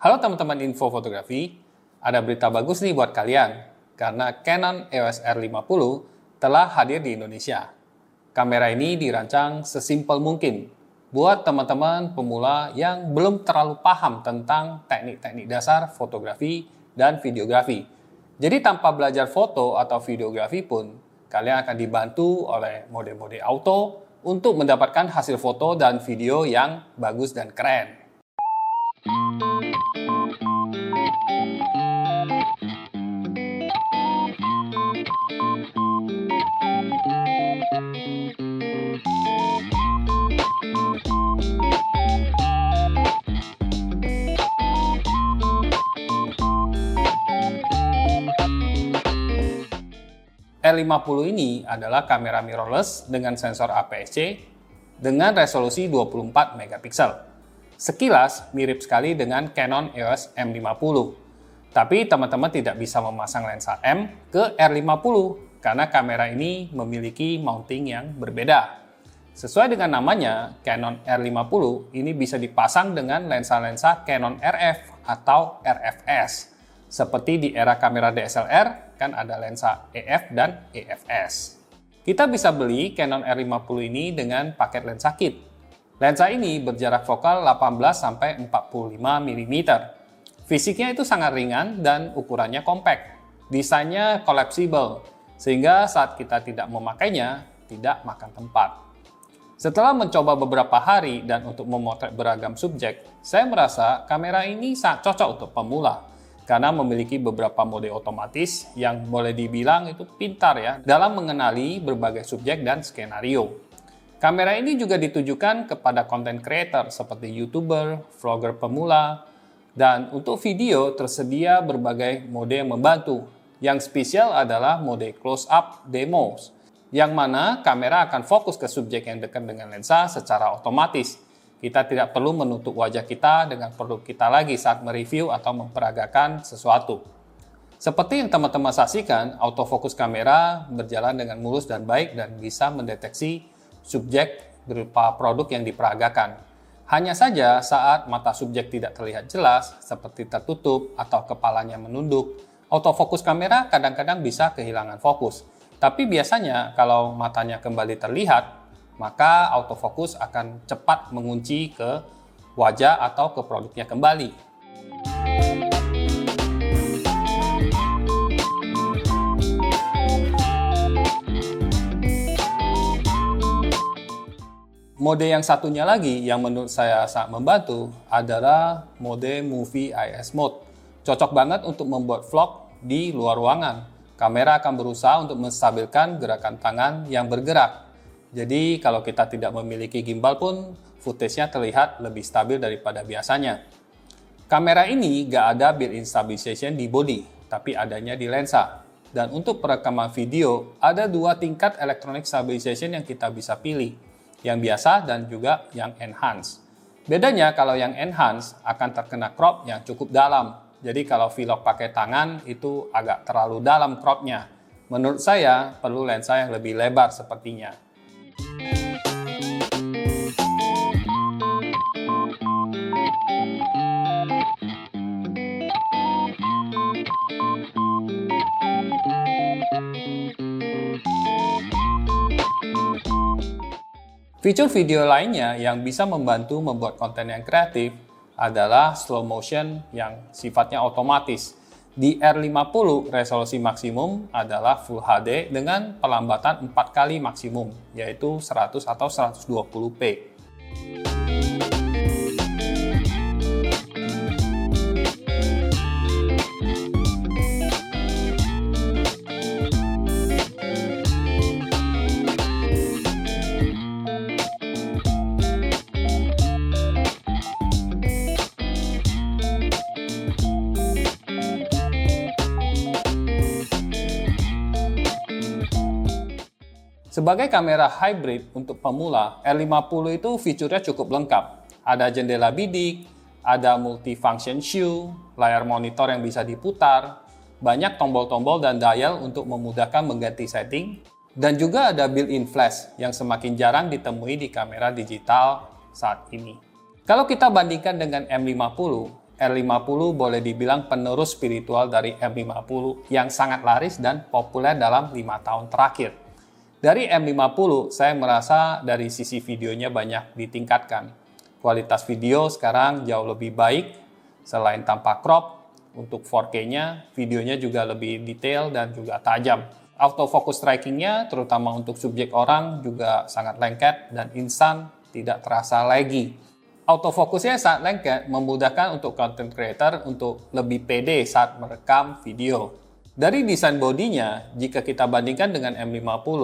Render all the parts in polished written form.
Halo teman-teman info fotografi, ada berita bagus nih buat kalian karena Canon EOS R50 telah hadir di Indonesia. Kamera ini dirancang sesimpel mungkin buat teman-teman pemula yang belum terlalu paham tentang teknik-teknik dasar fotografi dan videografi. Jadi tanpa belajar foto atau videografi pun, kalian akan dibantu oleh mode-mode auto untuk mendapatkan hasil foto dan video yang bagus dan keren. R50 ini adalah kamera mirrorless dengan sensor APS-C dengan resolusi 24 megapiksel. Sekilas mirip sekali dengan Canon EOS M50. Tapi teman-teman tidak bisa memasang lensa M ke R50 karena kamera ini memiliki mounting yang berbeda. Sesuai dengan namanya, Canon R50 ini bisa dipasang dengan lensa-lensa Canon RF atau RFS. Seperti di era kamera DSLR, kan ada lensa EF dan EFS. Kita bisa beli Canon R50 ini dengan paket lensa kit. Lensa ini berjarak fokal 18-45 mm. Fisiknya itu sangat ringan dan ukurannya compact. Desainnya collapsible, sehingga saat kita tidak memakainya, tidak makan tempat. Setelah mencoba beberapa hari dan untuk memotret beragam subjek, saya merasa kamera ini sangat cocok untuk pemula. Karena memiliki beberapa mode otomatis yang boleh dibilang itu pintar ya dalam mengenali berbagai subjek dan skenario. Kamera ini juga ditujukan kepada content creator seperti YouTuber, vlogger pemula, dan untuk video tersedia berbagai mode yang membantu. Yang spesial adalah mode close-up demos, yang mana kamera akan fokus ke subjek yang dekat dengan lensa secara otomatis. Kita tidak perlu menutup wajah kita dengan produk kita lagi saat mereview atau memperagakan sesuatu. Seperti yang teman-teman saksikan, autofocus kamera berjalan dengan mulus dan baik dan bisa mendeteksi subjek berupa produk yang diperagakan. Hanya saja saat mata subjek tidak terlihat jelas, seperti tertutup atau kepalanya menunduk, autofocus kamera kadang-kadang bisa kehilangan fokus. Tapi biasanya kalau matanya kembali terlihat, maka autofocus akan cepat mengunci ke wajah atau ke produknya kembali. Mode yang satunya lagi yang menurut saya sangat membantu adalah mode Movie IS Mode. Cocok banget untuk membuat vlog di luar ruangan. Kamera akan berusaha untuk menstabilkan gerakan tangan yang bergerak. Jadi kalau kita tidak memiliki gimbal pun, footage-nya terlihat lebih stabil daripada biasanya. Kamera ini nggak ada built-in stabilization di body, tapi adanya di lensa. Dan untuk perekaman video, ada dua tingkat electronic stabilization yang kita bisa pilih, yang biasa dan juga yang enhance. Bedanya kalau yang enhance akan terkena crop yang cukup dalam. Jadi kalau vlog pakai tangan itu agak terlalu dalam cropnya. Menurut saya perlu lensa yang lebih lebar sepertinya. Fitur video lainnya yang bisa membantu membuat konten yang kreatif adalah slow motion yang sifatnya otomatis. Di R50 resolusi maksimum adalah Full HD dengan pelambatan 4 kali maksimum, yaitu 100 atau 120p. Sebagai kamera hybrid untuk pemula, R50 itu fiturnya cukup lengkap. Ada jendela bidik, ada multifunction shoe, layar monitor yang bisa diputar, banyak tombol-tombol dan dial untuk memudahkan mengganti setting, dan juga ada built-in flash yang semakin jarang ditemui di kamera digital saat ini. Kalau kita bandingkan dengan M50, R50 boleh dibilang penerus spiritual dari M50 yang sangat laris dan populer dalam 5 tahun terakhir. Dari M50, saya merasa dari sisi videonya banyak ditingkatkan. Kualitas video sekarang jauh lebih baik, selain tanpa crop, untuk 4K-nya, videonya juga lebih detail dan juga tajam. Autofocus tracking-nya, terutama untuk subjek orang, juga sangat lengket dan instan, tidak terasa laggy. Autofokusnya saat lengket memudahkan untuk content creator untuk lebih pede saat merekam video. Dari desain bodinya, jika kita bandingkan dengan M50,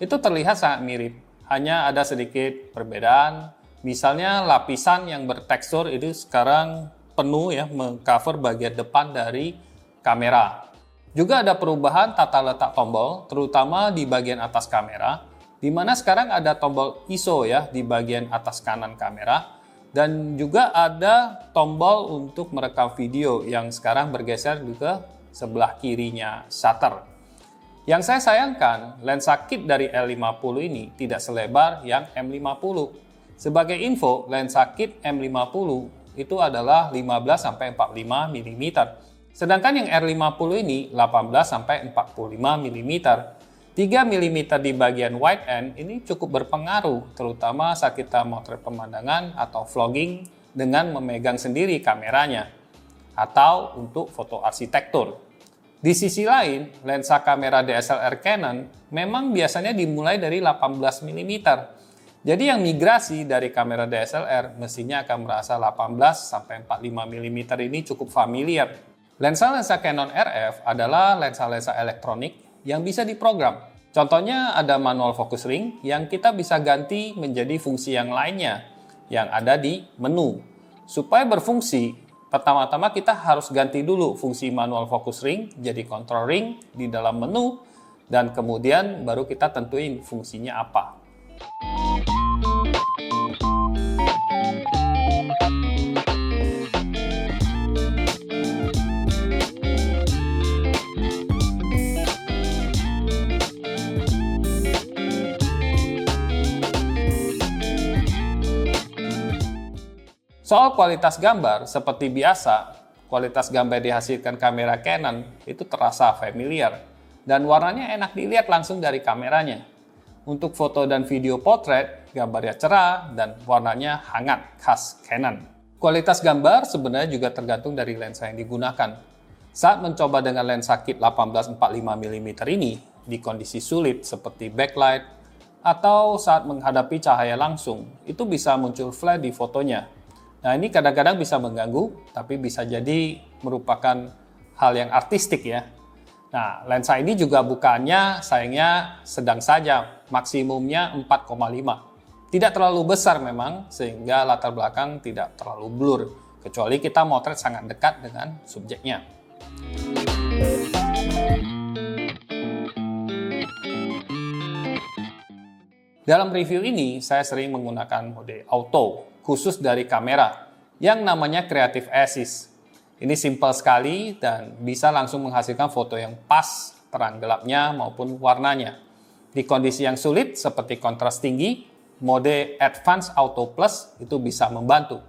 itu terlihat sangat mirip. Hanya ada sedikit perbedaan. Misalnya lapisan yang bertekstur itu sekarang penuh ya, mengcover bagian depan dari kamera. Juga ada perubahan tata letak tombol, terutama di bagian atas kamera, di mana sekarang ada tombol ISO ya di bagian atas kanan kamera. Dan juga ada tombol untuk merekam video yang sekarang bergeser ke sebelah kirinya shutter. Yang saya sayangkan, lensa kit dari L50 ini tidak selebar yang M50. Sebagai info, lensa kit M50 itu adalah 15-45 mm. Sedangkan yang R50 ini 18-45 mm. 3 mm di bagian wide end ini cukup berpengaruh, terutama saat kita motret pemandangan atau vlogging dengan memegang sendiri kameranya, atau untuk foto arsitektur. Di sisi lain, lensa kamera DSLR Canon memang biasanya dimulai dari 18 mm. Jadi yang migrasi dari kamera DSLR mestinya akan merasa 18-45 mm ini cukup familiar. Lensa-lensa Canon RF adalah lensa-lensa elektronik yang bisa diprogram. Contohnya ada manual focus ring yang kita bisa ganti menjadi fungsi yang lainnya yang ada di menu. Supaya berfungsi, pertama-tama kita harus ganti dulu fungsi manual focus ring jadi control ring di dalam menu dan kemudian baru kita tentuin fungsinya apa. Soal kualitas gambar, seperti biasa, kualitas gambar dihasilkan kamera Canon itu terasa familiar dan warnanya enak dilihat langsung dari kameranya. Untuk foto dan video potret, gambarnya cerah dan warnanya hangat khas Canon. Kualitas gambar sebenarnya juga tergantung dari lensa yang digunakan. Saat mencoba dengan lensa kit 18-45 mm ini di kondisi sulit seperti backlight atau saat menghadapi cahaya langsung, itu bisa muncul flare di fotonya. Nah, ini kadang-kadang bisa mengganggu, tapi bisa jadi merupakan hal yang artistik ya. Nah, lensa ini juga bukannya sayangnya sedang saja, maksimumnya 4,5. Tidak terlalu besar memang, sehingga latar belakang tidak terlalu blur, kecuali kita motret sangat dekat dengan subjeknya. Dalam review ini, saya sering menggunakan mode auto, khusus dari kamera, yang namanya Creative Assist. Ini simpel sekali dan bisa langsung menghasilkan foto yang pas terang gelapnya maupun warnanya. Di kondisi yang sulit seperti kontras tinggi, mode Advanced Auto Plus itu bisa membantu.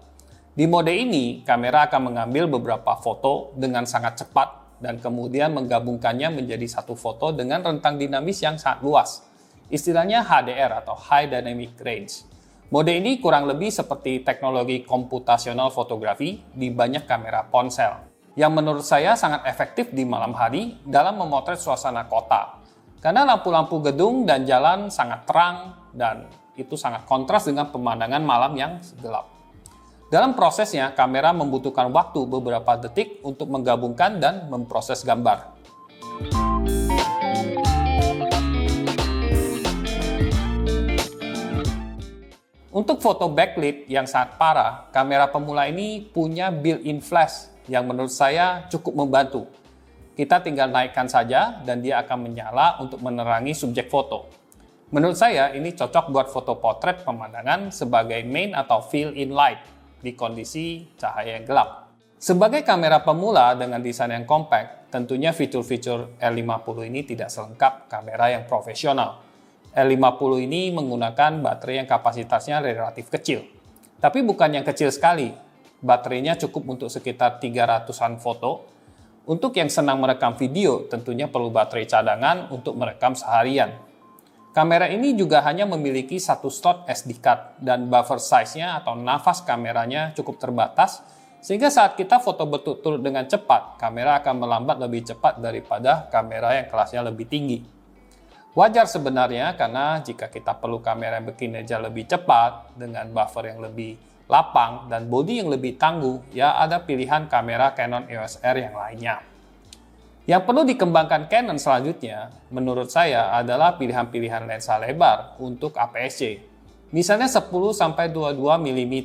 Di mode ini, kamera akan mengambil beberapa foto dengan sangat cepat dan kemudian menggabungkannya menjadi satu foto dengan rentang dinamis yang sangat luas. Istilahnya HDR atau High Dynamic Range. Mode ini kurang lebih seperti teknologi komputasional fotografi di banyak kamera ponsel, yang menurut saya sangat efektif di malam hari dalam memotret suasana kota. Karena lampu-lampu gedung dan jalan sangat terang dan itu sangat kontras dengan pemandangan malam yang gelap. Dalam prosesnya, kamera membutuhkan waktu beberapa detik untuk menggabungkan dan memproses gambar. Untuk foto backlit yang sangat parah, kamera pemula ini punya built-in flash yang menurut saya cukup membantu. Kita tinggal naikkan saja dan dia akan menyala untuk menerangi subjek foto. Menurut saya ini cocok buat foto potret pemandangan sebagai main atau fill-in light di kondisi cahaya yang gelap. Sebagai kamera pemula dengan desain yang compact, tentunya fitur-fitur R50 ini tidak selengkap kamera yang profesional. R50 ini menggunakan baterai yang kapasitasnya relatif kecil. Tapi bukan yang kecil sekali. Baterainya cukup untuk sekitar 300-an foto. Untuk yang senang merekam video, tentunya perlu baterai cadangan untuk merekam seharian. Kamera ini juga hanya memiliki satu slot SD card dan buffer size-nya atau nafas kameranya cukup terbatas, sehingga saat kita foto berturut-turut dengan cepat, kamera akan melambat lebih cepat daripada kamera yang kelasnya lebih tinggi. Wajar sebenarnya karena jika kita perlu kamera yang berkinerja lebih cepat dengan buffer yang lebih lapang dan bodi yang lebih tangguh, ya ada pilihan kamera Canon EOS R yang lainnya. Yang perlu dikembangkan Canon selanjutnya, menurut saya adalah pilihan-pilihan lensa lebar untuk APS-C. Misalnya 10-22 mm,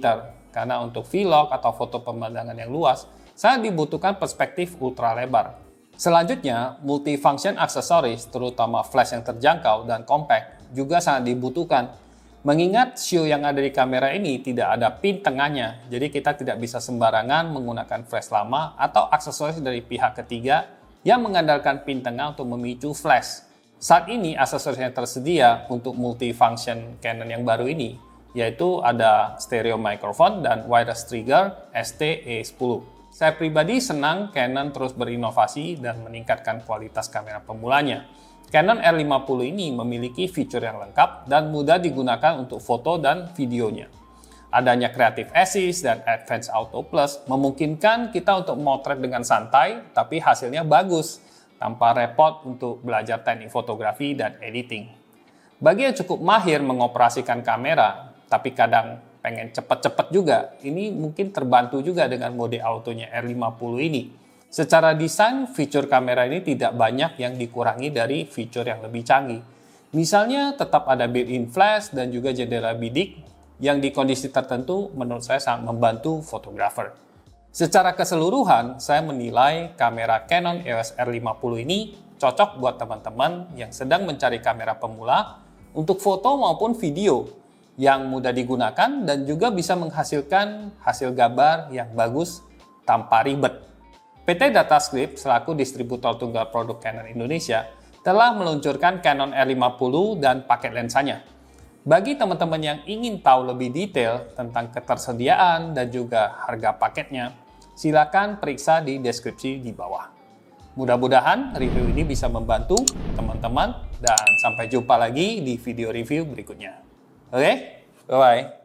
karena untuk vlog atau foto pemandangan yang luas, sangat dibutuhkan perspektif ultra lebar. Selanjutnya, multifunction aksesoris, terutama flash yang terjangkau dan compact, juga sangat dibutuhkan. Mengingat shoe yang ada di kamera ini tidak ada pin tengahnya, jadi kita tidak bisa sembarangan menggunakan flash lama atau aksesoris dari pihak ketiga yang mengandalkan pin tengah untuk memicu flash. Saat ini aksesoris yang tersedia untuk multifunction Canon yang baru ini, yaitu ada stereo microphone dan wireless trigger ST-E10. Saya pribadi senang Canon terus berinovasi dan meningkatkan kualitas kamera pemulanya. Canon R50 ini memiliki fitur yang lengkap dan mudah digunakan untuk foto dan videonya. Adanya Creative Assist dan Advanced Auto Plus memungkinkan kita untuk motret dengan santai, tapi hasilnya bagus, tanpa repot untuk belajar teknik fotografi dan editing. Bagi yang cukup mahir mengoperasikan kamera, tapi kadang pengen cepet-cepet juga, ini mungkin terbantu juga dengan mode autonya R50 ini. Secara desain, fitur kamera ini tidak banyak yang dikurangi dari fitur yang lebih canggih. Misalnya, tetap ada built-in flash dan juga jendela bidik yang di kondisi tertentu menurut saya sangat membantu fotografer. Secara keseluruhan, saya menilai kamera Canon EOS R50 ini cocok buat teman-teman yang sedang mencari kamera pemula untuk foto maupun video yang mudah digunakan dan juga bisa menghasilkan hasil gambar yang bagus tanpa ribet. PT Datascript selaku distributor tunggal produk Canon Indonesia telah meluncurkan Canon R50 dan paket lensanya. Bagi teman-teman yang ingin tahu lebih detail tentang ketersediaan dan juga harga paketnya, silakan periksa di deskripsi di bawah. Mudah-mudahan review ini bisa membantu teman-teman dan sampai jumpa lagi di video review berikutnya. Oke, bye-bye.